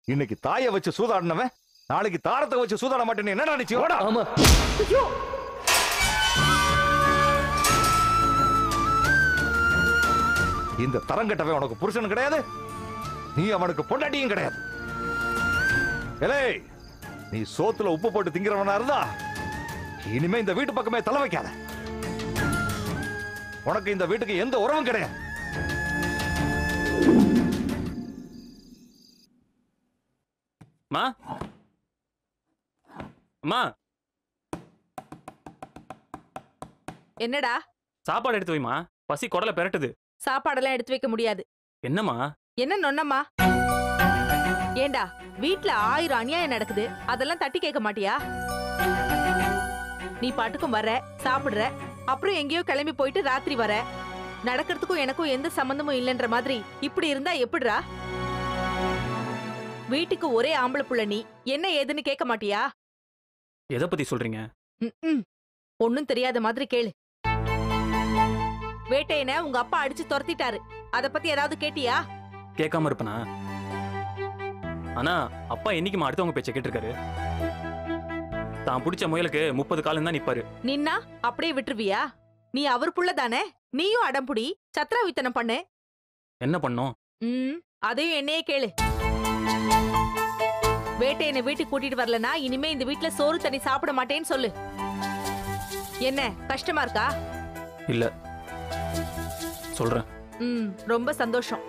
இன்னைக்கு தாயை வச்சு சூதாடினவன் நாளைக்கு தாரத்தை வச்சு சூதாட மாட்டேன்னு என்ன நினைச்சு? ஆமா. இந்த தரங்கட்டவன் உனக்கு புருஷன் கிடையாது, நீ அவனுக்கு பொண்டாட்டியும் கிடையாது. ஏலே, நீ சோத்துல உப்பு போட்டு திங்கிறவனா இருந்தா இனிமே இந்த வீட்டு பக்கமே தலை வைக்காத. உனக்கு இந்த வீட்டுக்கு எந்த உறவும் கிடையாது. மா அம்மா, என்னடா? சாப்பாடு எடுத்து வைமா, பசி குடல பெரட்டுது. சாப்பாடெல்லாம் எடுத்து வைக்க முடியாது. என்னம்மா? என்ன நொன்னம்மா? ஏண்டா, வீட்ல 1000 அநியாயம் நடக்குது, அதெல்லாம் தட்டி கேட்க மாட்டியா? நீ பாட்டுக்கும் வர, சாப்பிடுற, அப்புறம் எங்கேயோ கிளம்பி போயிட்டு ராத்திரி வர. நடக்கிறதுக்கும் எனக்கும் எந்த சம்பந்தமும் இல்லைன்ற மாதிரி இப்படி இருந்தா எப்படிடா? வீட்டுக்கு ஒரே ஆம்பளை புள்ள, நீ என்ன ஏதுன்னு கேட்க மாட்டியா? எதை பத்தி சொல்றீங்க? ஒன்னும் தெரியாத மாதிரி கேளு. வேட்டையனை உங்க அப்பா அடிச்சு துரத்திட்டாரு, அத பத்தி ஏதாவது கேட்டியா? கேட்காம இருப்பனா? ஆனா அப்பா என்னைக்குமா அடுத்தவங்க பேச்ச கேட்டிருக்காரு? தான் பிடிச்ச முயலுக்கு 30 காலம் தான் நிப்பாரு. நின்னா அப்படியே விட்டுருவியா? நீ அவர் புள்ள தானே, நீயும் அடம்புடி, சத்ராவித்தனம் பண்ணு. என்ன பண்ணோம்? அதையும் என்னையே கேளு. வேட்டையனை வீட்டுக்கு கூட்டிட்டு வரலனா இனிமே இந்த வீட்டுல சோறு தண்ணி சாப்பிட மாட்டேன்னு சொல்லு. என்ன கஷ்டமா இருக்கா? இல்ல, சொல்றேன். ரொம்ப சந்தோஷம்.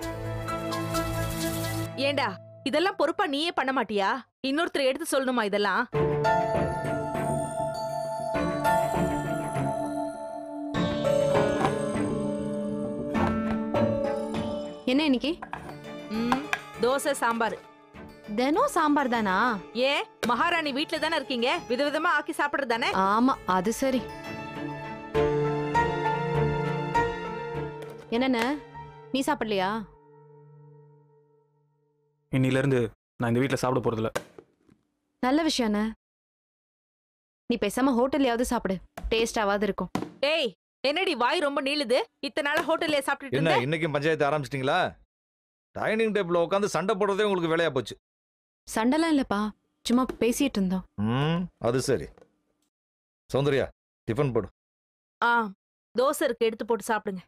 ஏண்டா, இதெல்லாம் பொறுப்பா நீயே பண்ண மாட்டியா? இன்னொருத்தர் எடுத்து சொல்லணுமா இதெல்லாம்? என்ன இன்னைக்கு? தோசை சாம்பார். தினம் சாம்பார் தானா? ஏன், மகாராணி வீட்ல தானே இருக்கீங்க, விதவிதமா ஆக்கி சாப்பிடுறது தானே? ஆமா, அது சரி. என்னென்ன, நீ சாப்பிடலையா? இன்னில இருந்து நான் இந்த வீட்ல சாப்பிட போறதில்ல. நல்ல விஷயம். நீ பேசாம ஹோட்டல்லையாவது சாப்பிடு, டேஸ்டாவது இருக்கும். ஏய், என்னடி வாய் ரொம்ப நீளுது? இத்தனை நாளா ஹோட்டல்ல சாப்பிட்டுட்டு என்ன இருந்த? இன்னைக்கும் பஞ்சாயத்து ஆரம்பிச்சிட்டீங்களா? டைனிங் டேபிள்ல உட்காந்து சண்டை போடுறதே உங்களுக்கு வேலையா போச்சு. சண்டைலாம் இல்லப்பா, சும்மா பேசிட்டு இருந்தோம். அது சரி. சௌந்தர்யா, டிஃபன் போடு. தோசை இருக்கு, எடுத்து போட்டு சாப்பிடுங்க.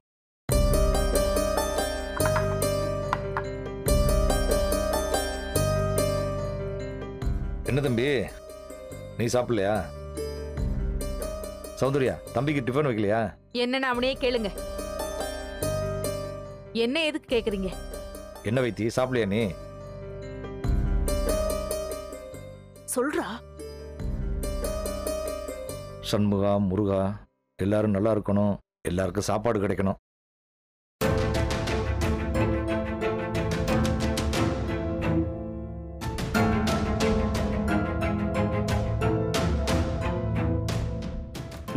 என்ன தம்பி, நீ சாப்பிடலையா? சௌந்தர்யா, தம்பிக்கு டிஃபன் வைக்கலையா? என்னன்னு அவனையே கேளுங்க. என்ன எதுக்கு கேக்குறீங்க? என்ன வைத்தி, சாப்பிடலையா நீ? சொல்றா. சண்முகா, முருகா, எல்லாரும் நல்லா இருக்கணும், எல்லாருக்கும் சாப்பாடு கிடைக்கணும்.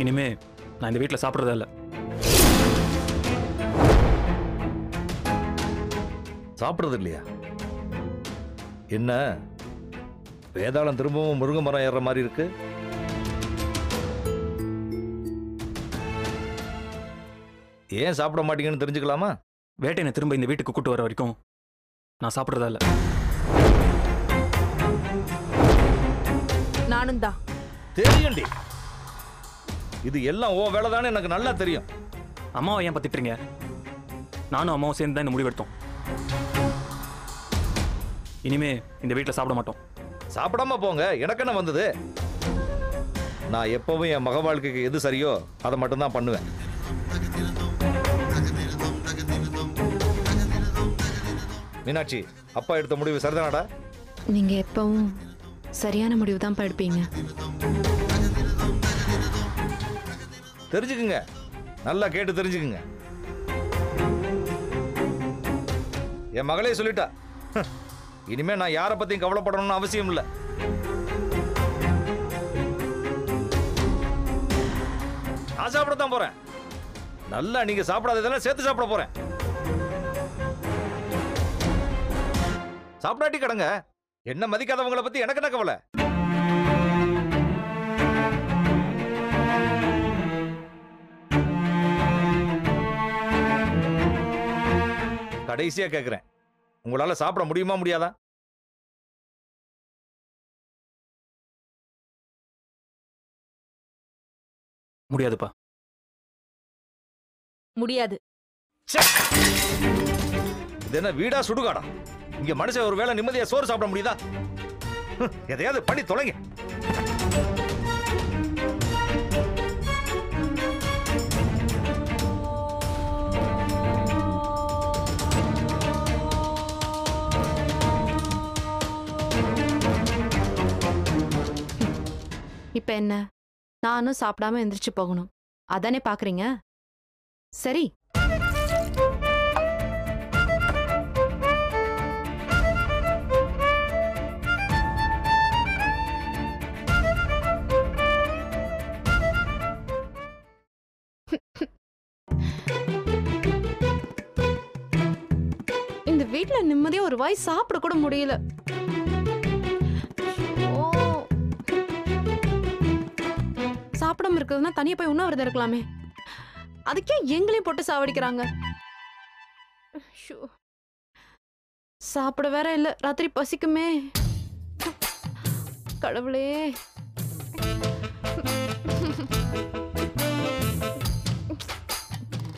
இனிமே நான் இந்த வீட்ல சாப்பிடுறதா இல்ல. சாப்பிடுறது இல்லையா? என்ன வேதாளம் திரும்பவும் முருங்கை மரம் ஏறுற மாதிரி இருக்கு? ஏன் சாப்பிட மாட்டீங்கன்னு தெரிஞ்சுக்கலாமா? வேட்டையனை திரும்ப இந்த வீட்டுக்கு கூட்டு வர வரைக்கும் நான் சாப்பிடுறதா இல்ல. நானும் தான். தெரியும்டி, இது எல்லாம் ஓ வேலை தானே, எனக்கு நல்லா தெரியும். அம்மாவை ஏன் பத்திட்டுறீங்க? நானும் அம்மாவும் சேர்ந்து தான் இந்த முடிவெடுத்தோம். இனிமே இந்த வீட்டில் சாப்பிட மாட்டோம். சாப்பிடாம போங்க, எனக்கு என்ன வந்தது? நான் எப்பவும் என் மக வாழ்க்கைக்கு எது சரியோ அதை மட்டும்தான் பண்ணுவேன். மீனாட்சி, அப்பா எடுத்த முடிவு சரிதானாடா? நீங்க எப்பவும் சரியான முடிவு தான் எடுப்பீங்க. தெரிஞ்சுக்குங்க, நல்லா கேட்டு தெரிஞ்சுக்குங்க. என் மகளே சொல்லிட்டா, இனிமே நான் யாரை பத்தியும் கவலைப்படணும்னு அவசியம் இல்லை. நான் சாப்பிடத்தான் போறேன். நல்லா நீங்க சாப்பிடாததெல்லாம் சேர்த்து சாப்பிட போறேன். சாப்பிடாட்டி கடங்க, என்ன மதிக்காதவங்களை பத்தி எனக்கு என்ன கவலை? கடைசியா கேட்கிறேன், உங்களால சாப்பிட முடியுமா முடியாதா? முடியாதுப்பா. முடியாது. இது என்ன வீடா சுடுகாடா? இங்க மனுஷன் ஒரு வேளை நிம்மதியா சோறு சாப்பிட முடியுதா? எதையாவது பண்ணி தொலைங்க. இப்ப என்ன, நானும் சாப்பிடாம எந்திரிச்சு போகணும் அதானே பாக்குறீங்க? சரி, இந்த வீட்ல நிம்மதியா ஒரு வாய் சாப்பிட கூட முடியல. சாப்பிடாம இருக்கிறதுனா தனியா போய் உண்ணாவிரதம் இருக்கலாமே, அதுக்கே எங்களையும் போட்டு சாவடிக்கிறாங்க. சாப்பிட வேற இல்ல, ராத்திரி பசிக்குமே. கடவுளே,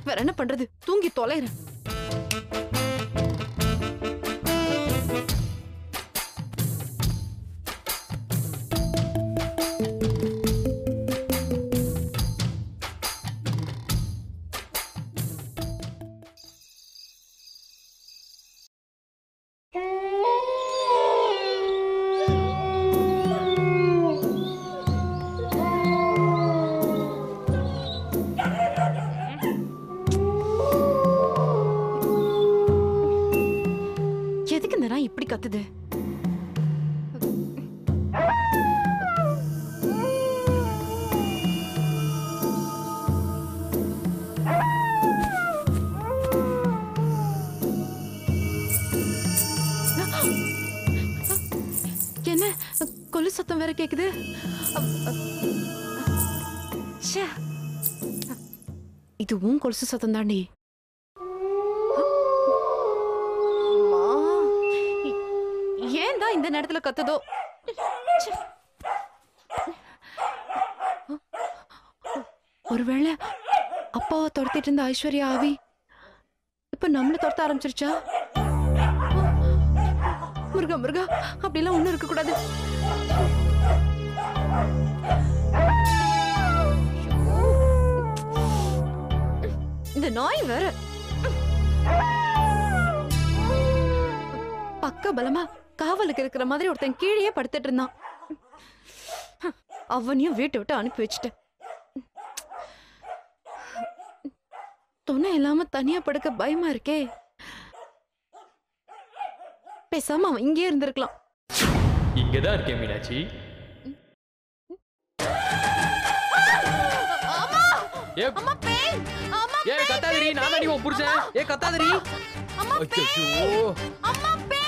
வேற என்ன பண்றது, தூங்கி தொலைறேன். எதுக்கு இந்த நாய் இப்படி கத்துது? என்ன கொலு சத்தம் வேற கேக்குது? ச்சே, இதுவும் கொலுசு சத்தம் தாண்டி. ஏன் தான் இந்த நேரத்துல கத்துதோ? ஒருவேளை அப்பாவை துரத்திட்டு இருந்த ஐஸ்வர்யா ஆவி இப்ப நம்மள துரத்த ஆரம்பிச்சிருச்சா? முருகா முருகா, அப்படிலாம் ஒண்ணும் இருக்க கூடாது. இந்த நாய் வேற பக்க பலமா காவலுக்கு இருக்கிற மாதிரி ஒருத்தன் கீழே படுத்துட்டு இருந்தான். அவனையும் வீட்டை விட்டு அனுப்பி வச்சுட்டேன். துணை இல்லாம தனியா படுக்க பயமா இருக்கே. பேசாம அவன் இங்கே இருந்திருக்கலாம். இங்கதான் இருக்கேன் மீனாட்சி. ஏ கத்தாதரி, நான் தான் உன் புருஷன். ஏ கத்தாதரி.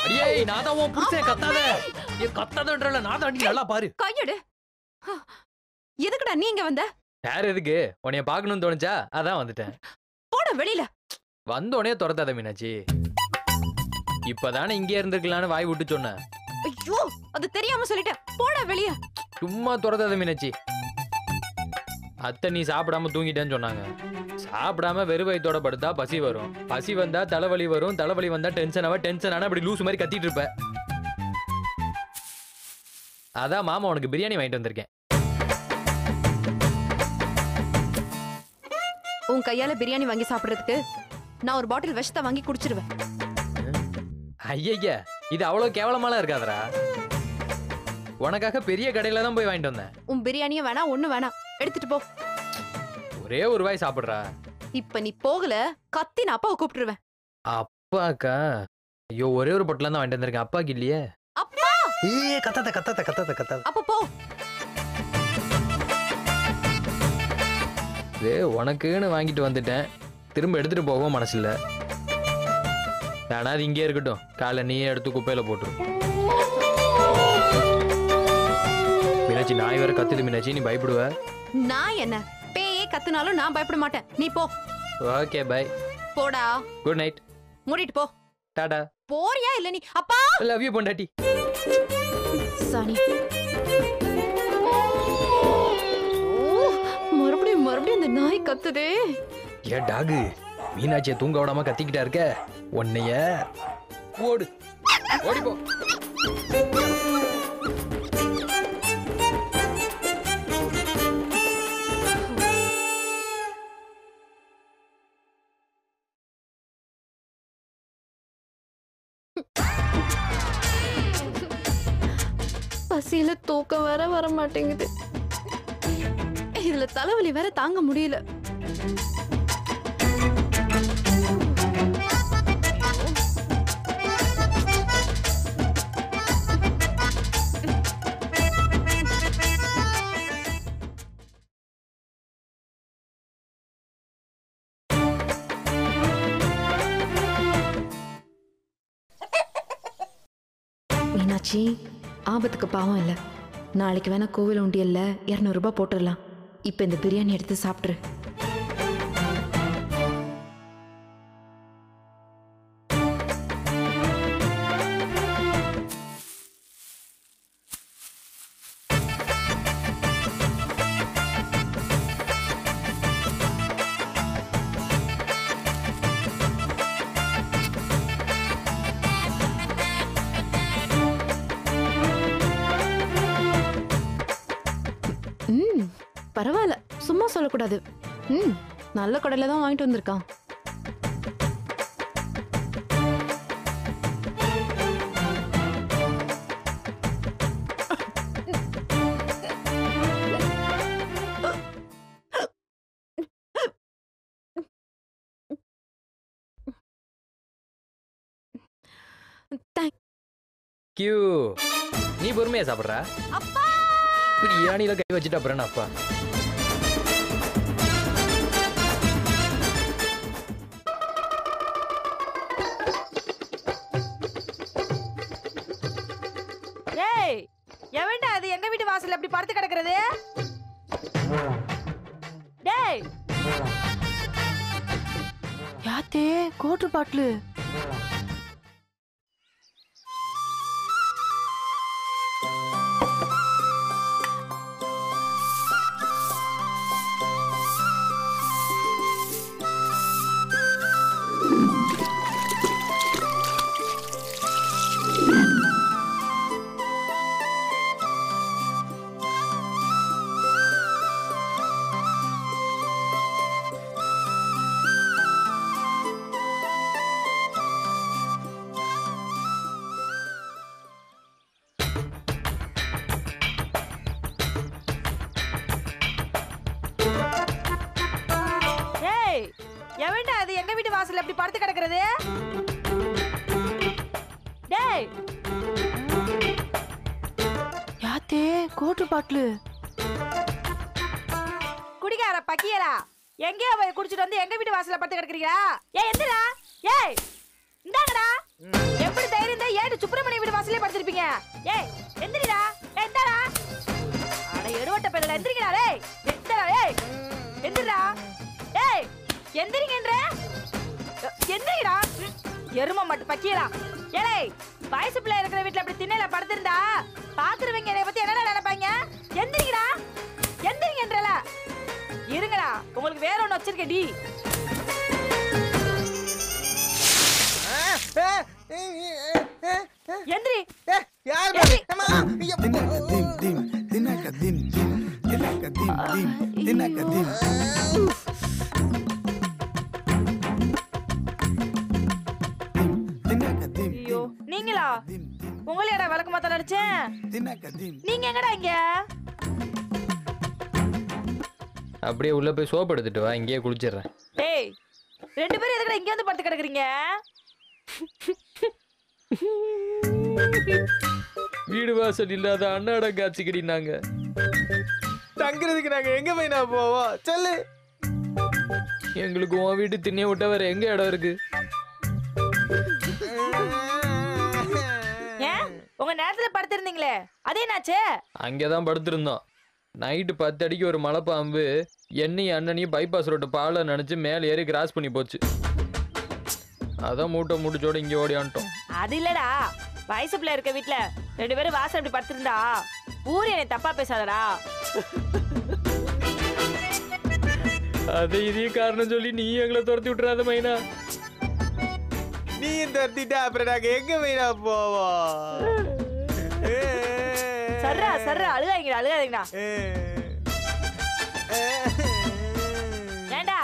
அடியே, நான் தான் உன் புருஷன். கத்தாத. ஏ கத்தாதன்றல, நான் தான். நல்லா பாரு. கையெடு. எதுக்குடா நீ இங்க வந்த? வேற எதுக்கு? உன்னைய பாக்கணும்னு தோணுச்சா, அதான் வந்துட்டேன். போட வெளியில. வந்தோடனே துரத்தாத மீனாட்சி. இப்பதானே இங்கே இருந்திருக்கலான்னு வாய் விட்டு சொன்னேன். ஐயோ, அது தெரியாம சொல்லிட்டேன். போட வெளிய. சும்மா துரத்தாத மீனாட்சி. அத்தை நீ சாப்பிடாம தூங்கிட்டேன்னு சொன்னாங்க. சாப்பிடாம வெறும் வயித்தோட படுத்தா பசி வரும். பசி வந்தா தலைவலி வரும். தலைவலி வந்தா டென்ஷன் ஆவா. டென்ஷன் ஆனா அப்படி லூஸ் மாதிரி கத்திட்டு இருப்ப. அதான் மாமா உனக்கு பிரியாணி வாங்கிட்டு வந்திருக்கேன். உன் கையால பிரியாணி வாங்கி சாப்பிடுறதுக்கு நான் ஒரு பாட்டில் விஷத்தை வாங்கி குடிச்சிருவேன். ஐயா, இது அவ்வளவு கேவலமாலாம் இருக்காதரா. உனக்காக பெரிய கடையில தான் போய் வாங்கிட்டு வந்தேன். உன் பிரியாணியும் வேணாம், ஒண்ணும் வேணாம், எடுத்துட்டு போ. ஒரே ஒரு வாய் சாப்பிடுறா. இப்ப நீ போகல, கத்தி நான் அப்பாவை கூப்பிட்டுருவேன். அப்பாக்கா? ஐயோ, ஒரே ஒரு பொட்டலாம் தான் வாங்கிட்டு வந்திருக்கேன். அப்பாக்கு இல்லையே. அப்பா! ஏ கத்தாத கத்தாத கத்தாத கத்தாத. அப்ப போ. உனக்குன்னு வாங்கிட்டு வந்துட்டேன். திரும்ப எடுத்துட்டு போகவும் மனசு இல்ல. ஆனா அது இங்கே இருக்கட்டும். காலை நீயே எடுத்து குப்பையில போட்டுரு. மீனாட்சி, நாய் வேற கத்துது மீனாட்சி. நீ பயப்படுவ? நான் என்ன பேயே கத்துனாலும் நான் பயப்பட மாட்டேன். நீ போ. Okay, bye. போடா. Good night. மூடிட்டு போ. டாடா. போறியா இல்ல நீ? அப்பா, லவ் யூ பொண்டாட்டி. சாணி. மறுபடியும் மறுபடியும் அந்த நாய் கத்துதே. ஏன் டாகு மீனாட்சியை தூங்க விடாம கத்திக்கிட்டா இருக்க? உன்னைய ஓடு ஓடிப்போ. பசியில தூக்கம் வேற வர மாட்டேங்குது. இதுல தலைவலி வேற தாங்க முடியல. மீனாட்சி, ஆபத்துக்கு பாவம் இல்ல. நாளைக்கு வேணா கோவில் உண்டியல்ல 200 ரூபாய் போட்டுடலாம். இப்ப இந்த பிரியாணி எடுத்து சாப்பிட்டுரு. பரவாயில்ல, சும்மா சொல்லக்கூடாது. நல்ல கடையில தான் வாங்கிட்டு வந்திருக்கான். கியூ, நீ பொறுமையா சாப்பிடுற? பிரியாணியில கை வச்சுட்டு அப்புறம் அப்பா. ஏய், எவன்டா அது எங்க வீட்டு வாசல்ல அப்படி படுத்து கிடக்குறது? டேய், யாத்தே கோட்டு பாட்லு. எவன்டா அது எங்க வீட்டு வாசல்ல அப்படி படுத்து கிடக்குறது? டேய், யாத்தே கோட்டு பாட்லு. குடிகார பக்கியலா, எங்கேயோ போய் குடிச்சிட்டு வந்து எங்க வீட்டு வாசல்ல படுத்து கிடக்குறீங்களா? ஏய் எந்திரா. ஏய் இந்தாங்கடா. எப்படி தைரியம் தான் ஏடு சுப்பிரமணிய வீட்டு வாசல்ல படுத்திருப்பீங்க? ஏய் எந்திரடா. ஏய் இந்தாடா. அட எடுவட்ட பேரல எந்திரிங்கடா. டேய் எந்திரடா. ஏய் எந்திரடா. ஏய் எந்திரிங்கன்ற. எந்திரிங்கடா. எரும மாட்டு பக்கியலா. ஏலே, வயசு பிள்ளை இருக்கிற வீட்ல அப்படி திண்ணையில படுத்திருந்தா பாக்குறவங்க என்னை பத்தி என்னடா நினைப்பாங்க? எந்திரிங்கடா. எந்திரிங்கன்றல. இருங்கடா, உங்களுக்கு வேற ஒண்ணு வச்சிருக்கேன் டி. எந்திரி. யார் அம்மா தினக திம் தினக திம் தினக திம் தினக திம். ஐயோ, நீங்களா? உங்களையடா விளக்கு மாத்த நடிச்சேன். நீங்க எங்கடா இங்க? அப்படியே உள்ள போய் சோப் எடுத்துட்டு வா, இங்கேயே குளிச்சிடுறேன். டேய், ரெண்டு பேரும் எதுக்குடா இங்க வந்து படுத்து கிடக்குறீங்க? வீடு வாசல் இல்லாத அண்ணாட காட்சிக்கிடி நாங்க தங்குறதுக்கு நாங்க எங்க போய் நான் போவோம் சொல்லு. எங்களுக்கு உன் வீட்டு திண்ணைய விட்ட வேற எங்க இடம் இருக்கு? ஏன் உங்க நேரத்துல படுத்திருந்தீங்களே, அதே என்னாச்சு? அங்கேதான் படுத்திருந்தோம். நைட்டு 10 அடிக்கு ஒரு மலைப்பாம்பு என்னையும் அண்ணனையும் பைபாஸ் ரோட்டு பால நினைச்சு மேல ஏறி கிராஸ் பண்ணி போச்சு. அதான் மூட்டை முடிச்சோட இங்க ஓடியான்ட்டோம். அது இல்லடா, வயசு பிள்ளை இருக்க வீட்டுல ரெண்டு பேரும் வாசல் அப்படி படுத்திருந்தா ஊர் என்னை தப்பா பேசாதடா. அதை இதையும் காரணம் சொல்லி நீ எங்களை துரத்தி விட்டுறாத மைனா. நீ துரத்திட்டா அப்புறம் நாங்க எங்க மைனா போவோம்? சர்ரா சர்ரா அழுகாதீங்கடா. ஏண்டா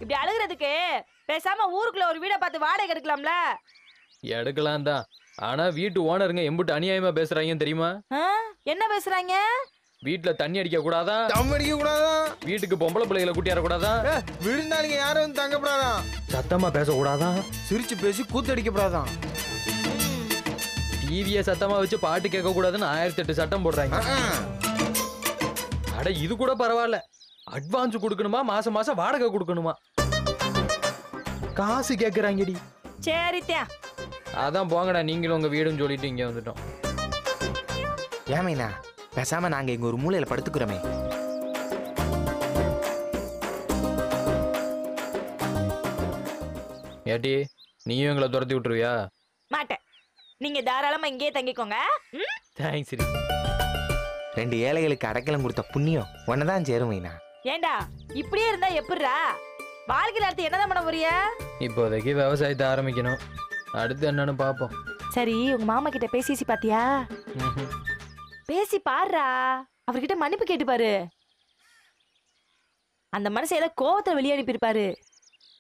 இப்படி அழுகுறதுக்கு பேசாம ஊருக்குள்ள ஒரு வீட பார்த்து வாடகை எடுக்கலாம்ல? எடுக்கலாம் தான், ஆனா வீட்டு ஓனருங்க எம்புட்டு அநியாயமா பேசுறாங்கன்னு தெரியுமா? என்ன பேசுறாங்க? வீட்டுல தண்ணி அடிக்க கூடாதா, தம் அடிக்க கூடாதான், வீட்டுக்கு பொம்பளை பிள்ளைகளை கூட்டியார கூடாதா, விழுந்தாளுங்க யாரும் வந்து தங்கப்படாதான், சத்தமா பேசக்கூடாதா, சிரிச்சு பேசி கூத்தடிக்கப்படாதான், டிவியை சத்தமா வச்சு பாட்டு கேட்க கூடாதுன்னு 1008 சட்டம் போடுறாங்க. அட இது கூட பரவாயில்ல, அட்வான்ஸ் கொடுக்கணுமா, மாசம் மாசம் வாடகை கொடுக்கணுமா, காசு கேக்குறாங்கடி. சரித்தியா, அதான் போங்கடா நீங்களும் உங்க வீடுன்னு சொல்லிட்டு இங்க வந்துட்டோம். ஏமைனா பேசாம நாங்க இங்க ஒரு மூலையில படுத்துக்கிறோமே. ஏட்டி நீயும் எங்களை துரத்தி விட்டுருவியா? மாட்டேன், நீங்க தாராளமா இங்கேயே தங்கிக்கோங்க. தேங்க்ஸ். 2 ஏழைகளுக்கு அடைக்கலம் கொடுத்த புண்ணியம் ஒன்னதான் சேரும் மைனா. ஏண்டா இப்படியே இருந்தா எப்படிரா வாழ்க்கையில அடுத்து என்னதான் பண்ண போறிய? இப்போதைக்கு விவசாயத்தை ஆரம்பிக்கணும், அடுத்து என்னன்னு பாப்போம். சரி உங்க மாமா கிட்ட பேசி பாத்தியா? பேசி பாருடா, அவர்கிட்ட மன்னிப்பு கேட்டு பாரு. அந்த மனசை ஏதோ கோவத்தை வெளியே அனுப்பியிருப்பாரு.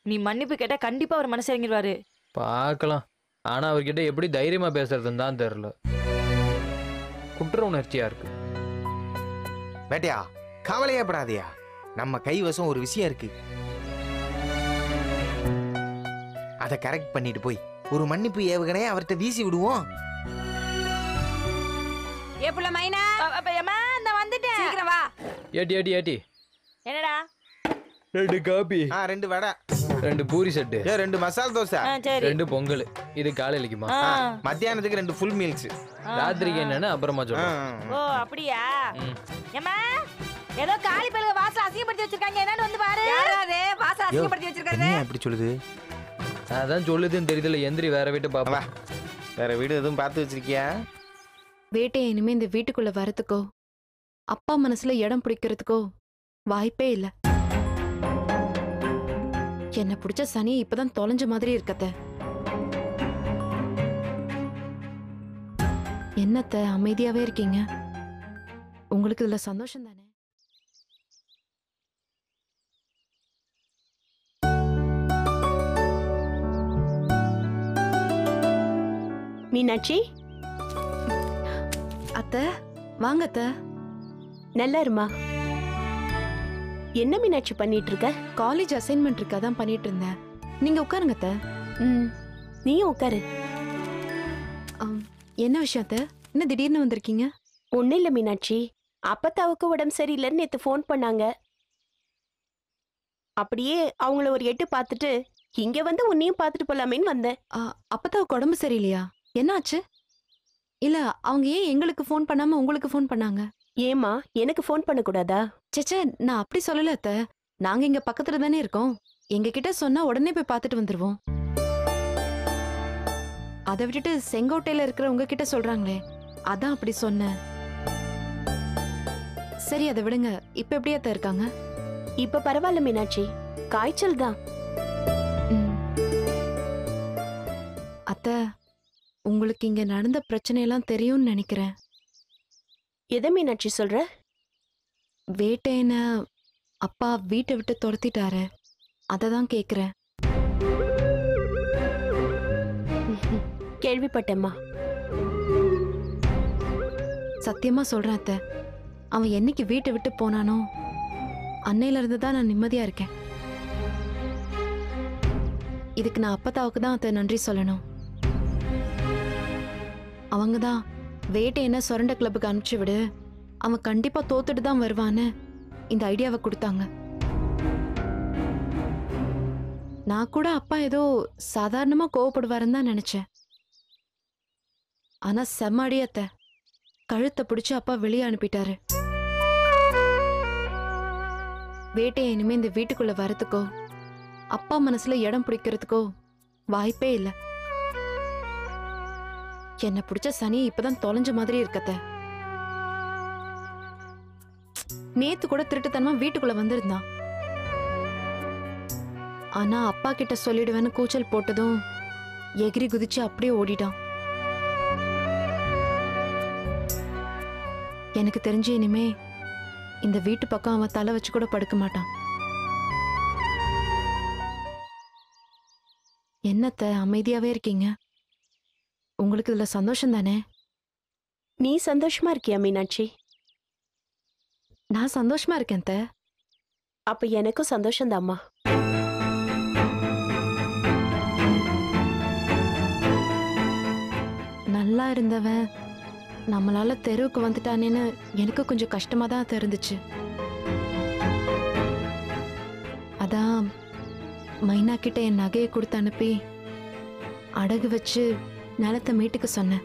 நீ மன்னிப்பு கேட்டா கண்டிப்பா அவர் மனசு இறங்கிடுவாரு. பார்க்கலாம், ஆனா அவர்கிட்ட எப்படி தைரியமா பேசுறதுன்னு தான் தெரியல, குற்ற உணர்ச்சியா இருக்கு. வேட்டையா கவலையே படாதியா, நம்ம கைவசம் ஒரு விஷயம் இருக்கு, அதை கரெக்ட் பண்ணிட்டு போய் ஒரு மன்னிப்பு ஏவுகணையை அவர்கிட்ட வீசி விடுவோம். ஏப்புல மைனா, அம்மா நான் வந்துட்டேன், சீக்கிரம் வா. ஏட்டி ஏட்டி ஏட்டி, என்னடா? 2 காபி, 2 வடை, 2 பூரி செட்டு, 2 மசால் தோசை, சரி 2 பொங்கல். இது காலையிலக்குமா? மத்தியானத்துக்கு 2 ஃபுல் மீல்ஸ், ராத்திரிக்கு என்னன்னு அப்புறமா சொல்றேன். ஓ அப்படியா? ஏம்மா ஏதோ காலி பல்க வாசல் அசிங்கப்படுத்தி வச்சிருக்காங்க, என்னன்னு வந்து பாரு. யாராவது வாசல் அசிங்கப்படுத்தி வச்சிருக்காரு? என்ன இப்படி சொல்லுது? அதான் சொல்லுதுன்னு தெரியுதுல, எந்திரி வேற வீட்டு பாப்பா. வேற வீடு எதுவும் பார்த்து வச்சிருக்கியா? வேட்டையை இனிமே இந்த வீட்டுக்குள்ள வரதுக்கோ அப்பா மனசுல இடம் பிடிக்கிறதுக்கோ வாய்ப்பே இல்ல. என்ன பிடிச்ச சனி இப்பதான் தொலைஞ்ச மாதிரி இருக்கத்த. என்னத்த அமைதியாவே இருக்கீங்க? உங்களுக்கு இதுல சந்தோஷம் தானே? மீனாட்சி, அத்தை வாங்க அத்தை. நல்லா இருமா. என்ன மீனாட்சி பண்ணிட்டு இருக்க? காலேஜ் அசைன்மெண்ட் இருக்கு, அதான் பண்ணிட்டு இருந்தேன். நீங்க உட்காருங்க அத்தை. நீயும் உட்காரு. என்ன விஷயம் அத்தை? என்ன திடீர்னு வந்திருக்கீங்க? ஒன்னும் இல்ல மீனாட்சி, அப்பத்தாவுக்கு உடம்பு சரியில்லைன்னு நேத்து ஃபோன் பண்ணாங்க. அப்படியே அவங்கள ஒரு எட்டு பார்த்துட்டு இங்க வந்து உன்னையும் பார்த்துட்டு போலாமேன்னு வந்தேன். அப்பத்தாவுக்கு உடம்பு சரியில்லையா? என்னாச்சு? இல்ல அவங்க ஏன் எங்களுக்கு ஃபோன் பண்ணாம உங்களுக்கு ஃபோன் பண்ணாங்க? ஏமா எனக்கு ஃபோன் பண்ண கூடாதா? சேச்சே, நான் அப்படி சொல்லல அத்தை. நாங்க இங்க பக்கத்துல தானே இருக்கோம், எங்க கிட்ட சொன்னா உடனே போய் பார்த்துட்டு வந்துருவோம். அதை விட்டுட்டு செங்கோட்டையில இருக்கிற உங்ககிட்ட சொல்றாங்களே, அதான் அப்படி சொன்னேன். சரி அதை விடுங்க, இப்ப எப்படி அத்தை இருக்காங்க? இப்ப பரவாயில்ல மீனாட்சி, காய்ச்சல் தான். அத்தை, உங்களுக்கு இங்க நடந்த பிரச்சனையெல்லாம் தெரியும்னு நினைக்கிறேன். எதை மீனாட்சி சொல்ற? வேட்டையன அப்பா வீட்டை விட்டு துரத்திட்டாரு, அததான் கேக்குறேன். கேள்விப்பட்டேம்மா. சத்தியமா சொல்றேன் அத்தை, அவன் என்னைக்கு வீட்டை விட்டு போனானோ அன்னையில இருந்து தான் நான் நிம்மதியா இருக்கேன். இதுக்கு நான் அப்பத்தாவுக்கு தான் அத்தை நன்றி சொல்லணும். அவங்க தான் வேட்டை என்ன சொரண்ட கிளப்புக்கு அனுப்பிச்சு விடு, அவன் கண்டிப்பா தோத்துட்டு தான் வருவான்னு இந்த ஐடியாவை கொடுத்தாங்க. நான் கூட அப்பா ஏதோ சாதாரணமா கோவப்படுவாருன்னு தான் நினைச்சேன். ஆனா செம்மாடி அத்தை, கழுத்தை பிடிச்சு அப்பா வெளியே அனுப்பிட்டாரு. வேட்டையை இனிமே இந்த வீட்டுக்குள்ள வரதுக்கோ அப்பா மனசுல இடம் பிடிக்கிறதுக்கோ வாய்ப்பே இல்லை. என்ன பிடிச்ச சனி இப்பதான் தொலைஞ்ச மாதிரி இருக்கத்த. நேத்து கூட திருட்டுத்தனமா வீட்டுக்குள்ள வந்திருந்தான். ஆனா அப்பா கிட்ட சொல்லிடுவேன்னு கூச்சல் போட்டதும் எகிரி குதிச்சு அப்படியே ஓடிட்டான். எனக்கு தெரிஞ்சு இனிமே இந்த வீட்டு பக்கம் அவன் தலை வச்சு கூட படுக்க மாட்டான். என்னத்த அமைதியாவே இருக்கீங்க? உங்களுக்கு இதுல சந்தோஷம் தானே? நீ சந்தோஷமா இருக்கியா மீனாட்சி? நான் சந்தோஷமா இருக்கேன் அத்தை. அப்ப எனக்கும் சந்தோஷம்தாம்மா. நல்லா இருந்தவன் நம்மளால தெருவுக்கு வந்துட்டானேன்னு எனக்கு கொஞ்சம் கஷ்டமா தான் இருந்துச்சு. அதான் மைனா கிட்ட என் நகையை கொடுத்து அனுப்பி அடகு வச்சு நிலத்தை மீட்டுக்க சொன்னேன்.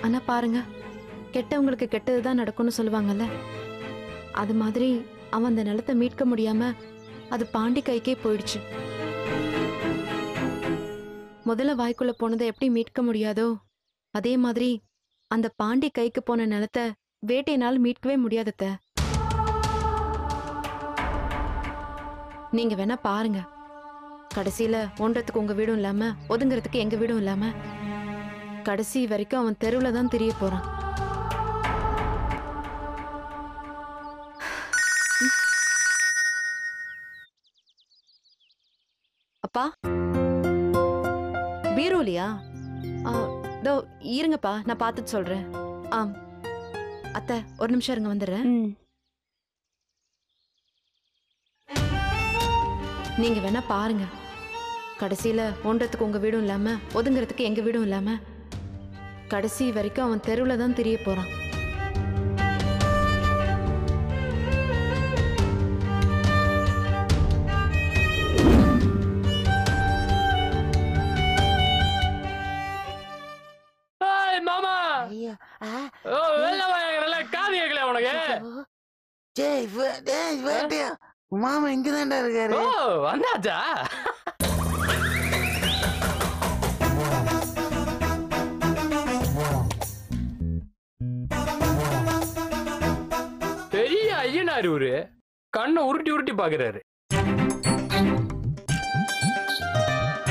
ஆனா பாருங்க, கெட்டவங்களுக்கு கெட்டதுதான் நடக்கும்னு சொல்லுவாங்கல்ல, அது மாதிரி அவன் அந்த நிலத்தை மீட்க முடியாம அது பாண்டி கைக்கே போயிடுச்சு. முதல்ல வாய்க்குள்ள போனதை எப்படி மீட்க முடியாதோ அதே மாதிரி அந்த பாண்டி கைக்கு போன நிலத்தை வேட்டையினால் மீட்கவே முடியாதத்த. நீங்க வேணா பாருங்க, கடைசியில ஒன்றதுக்கு உங்க வீடும் இல்லாம ஒதுங்கிறதுக்கு எங்க வீடும் இல்லாம கடைசி வரைக்கும் அவன் தெருவுல தான் திரிய போறான். அப்பா பீரோலியா? இதோ இருங்கப்பா, நான் பார்த்துட்டு சொல்றேன். ஆம் அத்தை, ஒரு நிமிஷம் இருங்க, வந்துடுறேன். நீங்க வேணா பாருங்க, கடைசியில ஒன்றதுக்கு உங்க வீடும் இல்லாம ஒதுங்கிறதுக்கு எங்க வீடும் இல்லாம கடைசி வரைக்கும் அவன் தெருவுல தான் திரிய போறான். மாமா காது கேட்கல உனக்கு? மாமா இங்கதான்டா இருக்காரு. வந்தாச்சா? பெரிய ஐயனார் இவரு, கண்ணை உருட்டி உருட்டி பாக்குறாரு.